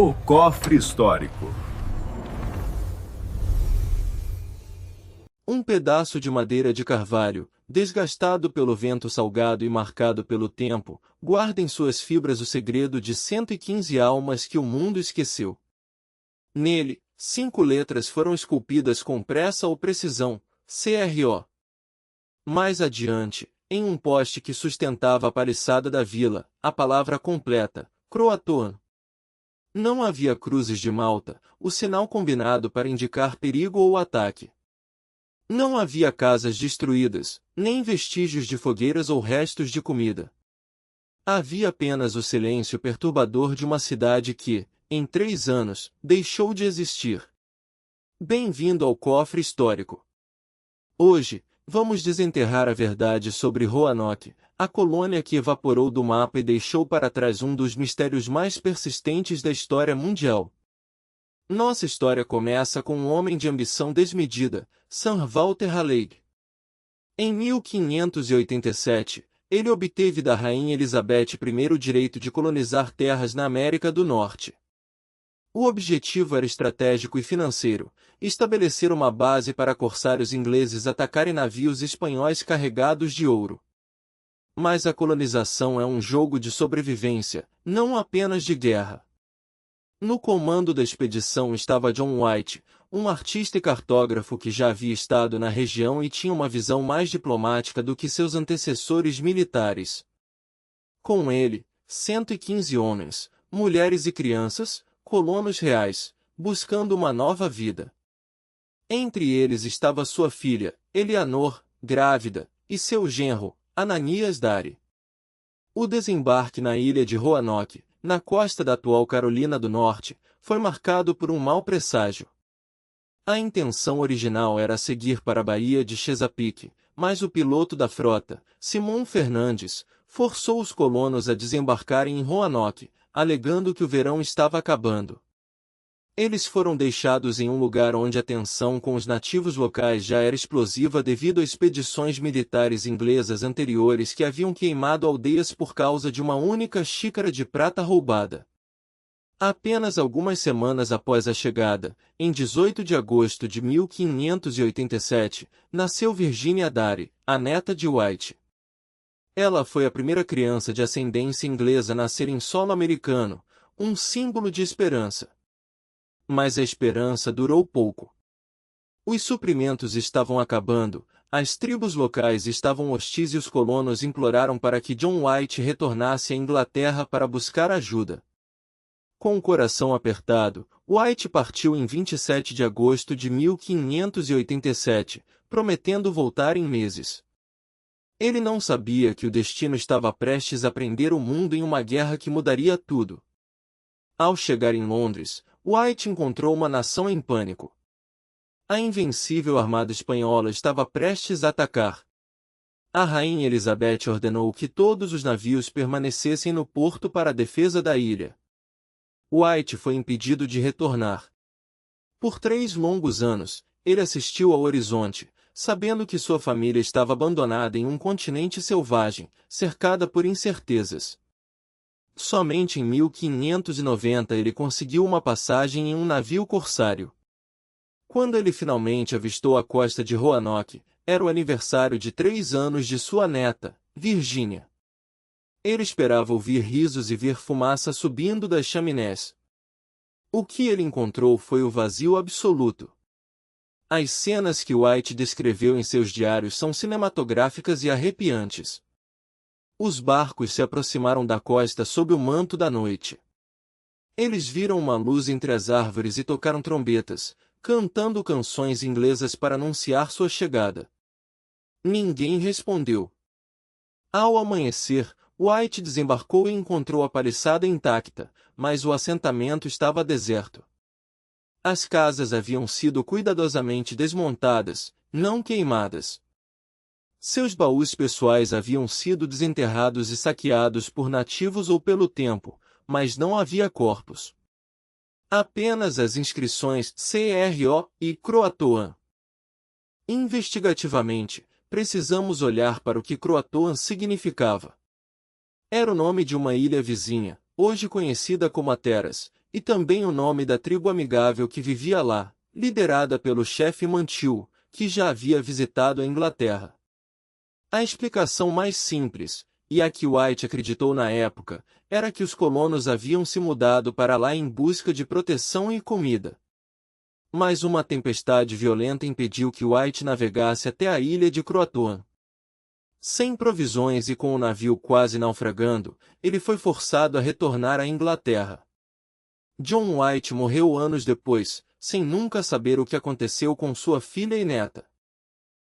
O cofre histórico. Um pedaço de madeira de carvalho, desgastado pelo vento salgado e marcado pelo tempo, guarda em suas fibras o segredo de 115 almas que o mundo esqueceu. Nele, 5 letras foram esculpidas com pressa ou precisão, CRO. Mais adiante, em um poste que sustentava a paliçada da vila, a palavra completa, Croatoan. Não havia cruzes de malta, o sinal combinado para indicar perigo ou ataque. Não havia casas destruídas, nem vestígios de fogueiras ou restos de comida. Havia apenas o silêncio perturbador de uma cidade que, em 3 anos, deixou de existir. Bem-vindo ao cofre histórico. Hoje, vamos desenterrar a verdade sobre Roanoke, a colônia que evaporou do mapa e deixou para trás um dos mistérios mais persistentes da história mundial. Nossa história começa com um homem de ambição desmedida, Sir Walter Raleigh. Em 1587, ele obteve da Rainha Elizabeth I o direito de colonizar terras na América do Norte. O objetivo era estratégico e financeiro, estabelecer uma base para corsários ingleses atacarem navios espanhóis carregados de ouro. Mas a colonização é um jogo de sobrevivência, não apenas de guerra. No comando da expedição estava John White, um artista e cartógrafo que já havia estado na região e tinha uma visão mais diplomática do que seus antecessores militares. Com ele, 115 homens, mulheres e crianças, colonos reais, buscando uma nova vida. Entre eles estava sua filha, Eleanor, grávida, e seu genro, Ananias Dare. O desembarque na ilha de Roanoke, na costa da atual Carolina do Norte, foi marcado por um mau presságio. A intenção original era seguir para a Baía de Chesapeake, mas o piloto da frota, Simon Fernandes, forçou os colonos a desembarcarem em Roanoke, alegando que o verão estava acabando. Eles foram deixados em um lugar onde a tensão com os nativos locais já era explosiva devido a expedições militares inglesas anteriores que haviam queimado aldeias por causa de uma única xícara de prata roubada. Apenas algumas semanas após a chegada, em 18 de agosto de 1587, nasceu Virginia Dare, a neta de White. Ela foi a primeira criança de ascendência inglesa a nascer em solo americano, um símbolo de esperança. Mas a esperança durou pouco. Os suprimentos estavam acabando, as tribos locais estavam hostis e os colonos imploraram para que John White retornasse à Inglaterra para buscar ajuda. Com o coração apertado, White partiu em 27 de agosto de 1587, prometendo voltar em meses. Ele não sabia que o destino estava prestes a prender o mundo em uma guerra que mudaria tudo. Ao chegar em Londres, White encontrou uma nação em pânico. A invencível armada espanhola estava prestes a atacar. A rainha Elizabeth ordenou que todos os navios permanecessem no porto para a defesa da ilha. White foi impedido de retornar. Por 3 longos anos, ele assistiu ao horizonte, sabendo que sua família estava abandonada em um continente selvagem, cercada por incertezas. Somente em 1590 ele conseguiu uma passagem em um navio corsário. Quando ele finalmente avistou a costa de Roanoke, era o aniversário de 3 anos de sua neta, Virginia. Ele esperava ouvir risos e ver fumaça subindo das chaminés. O que ele encontrou foi o vazio absoluto. As cenas que White descreveu em seus diários são cinematográficas e arrepiantes. Os barcos se aproximaram da costa sob o manto da noite. Eles viram uma luz entre as árvores e tocaram trombetas, cantando canções inglesas para anunciar sua chegada. Ninguém respondeu. Ao amanhecer, White desembarcou e encontrou a paliçada intacta, mas o assentamento estava deserto. As casas haviam sido cuidadosamente desmontadas, não queimadas. Seus baús pessoais haviam sido desenterrados e saqueados por nativos ou pelo tempo, mas não havia corpos. Apenas as inscrições CRO e Croatoan. Investigativamente, precisamos olhar para o que Croatoan significava. Era o nome de uma ilha vizinha, hoje conhecida como Hatteras, e também o nome da tribo amigável que vivia lá, liderada pelo chefe Mantiu, que já havia visitado a Inglaterra. A explicação mais simples, e a que White acreditou na época, era que os colonos haviam se mudado para lá em busca de proteção e comida. Mas uma tempestade violenta impediu que White navegasse até a ilha de Croatoan. Sem provisões e com o navio quase naufragando, ele foi forçado a retornar à Inglaterra. John White morreu anos depois, sem nunca saber o que aconteceu com sua filha e neta.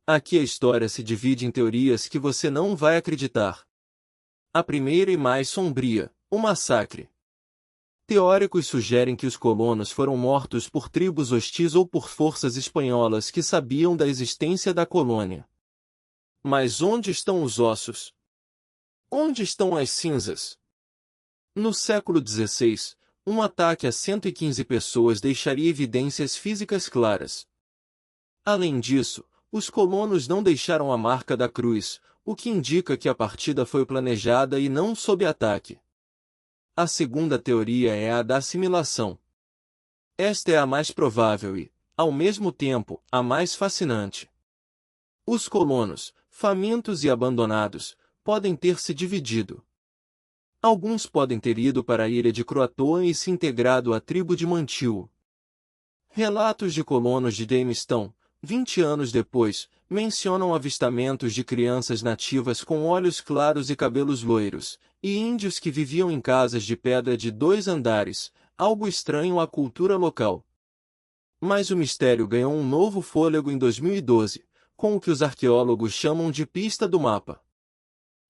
Aqui a história se divide em teorias que você não vai acreditar. A primeira e mais sombria, o massacre. Teóricos sugerem que os colonos foram mortos por tribos hostis ou por forças espanholas que sabiam da existência da colônia. Mas onde estão os ossos? Onde estão as cinzas? No século XVI, um ataque a 115 pessoas deixaria evidências físicas claras. Além disso, os colonos não deixaram a marca da cruz, o que indica que a partida foi planejada e não sob ataque. A segunda teoria é a da assimilação. Esta é a mais provável e, ao mesmo tempo, a mais fascinante. Os colonos, famintos e abandonados, podem ter se dividido. Alguns podem ter ido para a ilha de Croatoan e se integrado à tribo de Mantiu. Relatos de colonos de Jamestown, 20 anos depois, mencionam avistamentos de crianças nativas com olhos claros e cabelos loiros, e índios que viviam em casas de pedra de 2 andares, algo estranho à cultura local. Mas o mistério ganhou um novo fôlego em 2012, com o que os arqueólogos chamam de pista do mapa.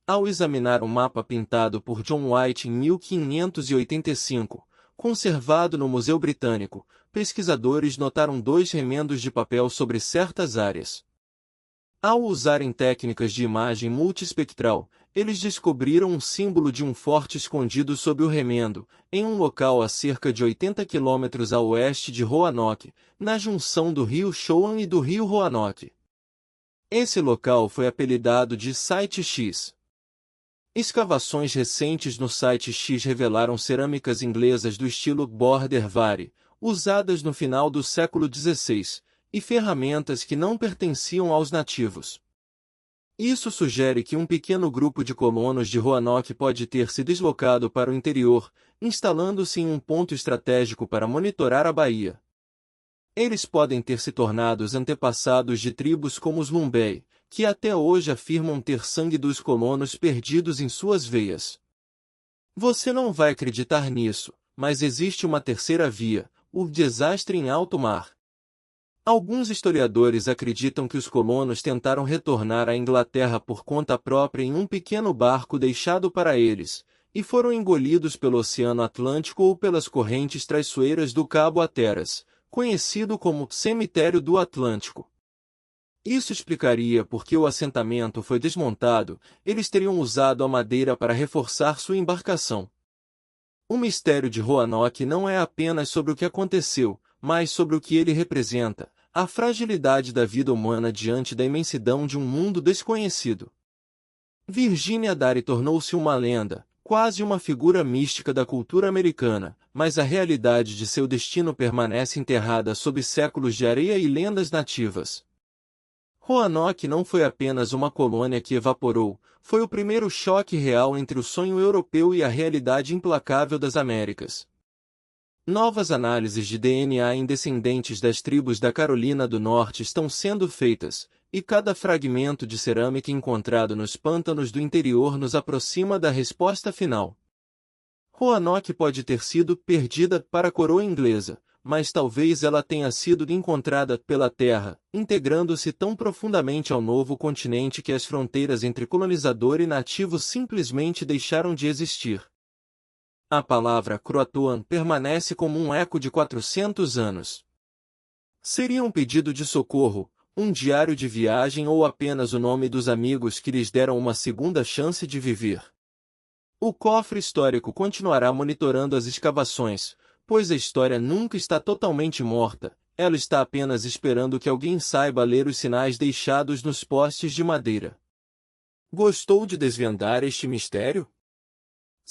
Ao examinar um mapa pintado por John White em 1585, conservado no Museu Britânico, pesquisadores notaram 2 remendos de papel sobre certas áreas. Ao usarem técnicas de imagem multiespectral, eles descobriram um símbolo de um forte escondido sob o remendo, em um local a cerca de 80 quilômetros a oeste de Roanoke, na junção do rio Chowan e do rio Roanoke. Esse local foi apelidado de Site X. Escavações recentes no Site X revelaram cerâmicas inglesas do estilo Border Ware, usadas no final do século XVI, e ferramentas que não pertenciam aos nativos. Isso sugere que um pequeno grupo de colonos de Roanoke pode ter se deslocado para o interior, instalando-se em um ponto estratégico para monitorar a baía. Eles podem ter se tornado os antepassados de tribos como os Lumbei, que até hoje afirmam ter sangue dos colonos perdidos em suas veias. Você não vai acreditar nisso, mas existe uma terceira via, o desastre em alto mar. Alguns historiadores acreditam que os colonos tentaram retornar à Inglaterra por conta própria em um pequeno barco deixado para eles, e foram engolidos pelo Oceano Atlântico ou pelas correntes traiçoeiras do Cabo Hatteras, conhecido como Cemitério do Atlântico. Isso explicaria por que o assentamento foi desmontado, eles teriam usado a madeira para reforçar sua embarcação. O mistério de Roanoke não é apenas sobre o que aconteceu, mas sobre o que ele representa, a fragilidade da vida humana diante da imensidão de um mundo desconhecido. Virginia Dare tornou-se uma lenda, quase uma figura mística da cultura americana, mas a realidade de seu destino permanece enterrada sob séculos de areia e lendas nativas. Roanoke não foi apenas uma colônia que evaporou, foi o primeiro choque real entre o sonho europeu e a realidade implacável das Américas. Novas análises de DNA em descendentes das tribos da Carolina do Norte estão sendo feitas, e cada fragmento de cerâmica encontrado nos pântanos do interior nos aproxima da resposta final. Roanoke pode ter sido perdida para a coroa inglesa, mas talvez ela tenha sido encontrada pela terra, integrando-se tão profundamente ao novo continente que as fronteiras entre colonizador e nativo simplesmente deixaram de existir. A palavra Croatoan permanece como um eco de 400 anos. Seria um pedido de socorro, um diário de viagem ou apenas o nome dos amigos que lhes deram uma segunda chance de viver? O cofre histórico continuará monitorando as escavações, pois a história nunca está totalmente morta, ela está apenas esperando que alguém saiba ler os sinais deixados nos postes de madeira. Gostou de desvendar este mistério?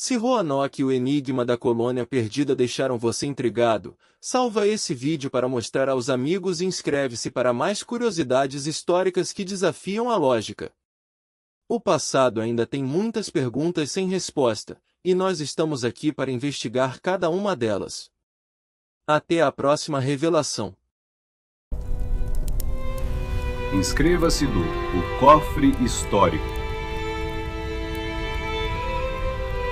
Se Roanoke e o enigma da colônia perdida deixaram você intrigado, salva esse vídeo para mostrar aos amigos e inscreve-se para mais curiosidades históricas que desafiam a lógica. O passado ainda tem muitas perguntas sem resposta, e nós estamos aqui para investigar cada uma delas. Até a próxima revelação. Inscreva-se no O Cofre Histórico.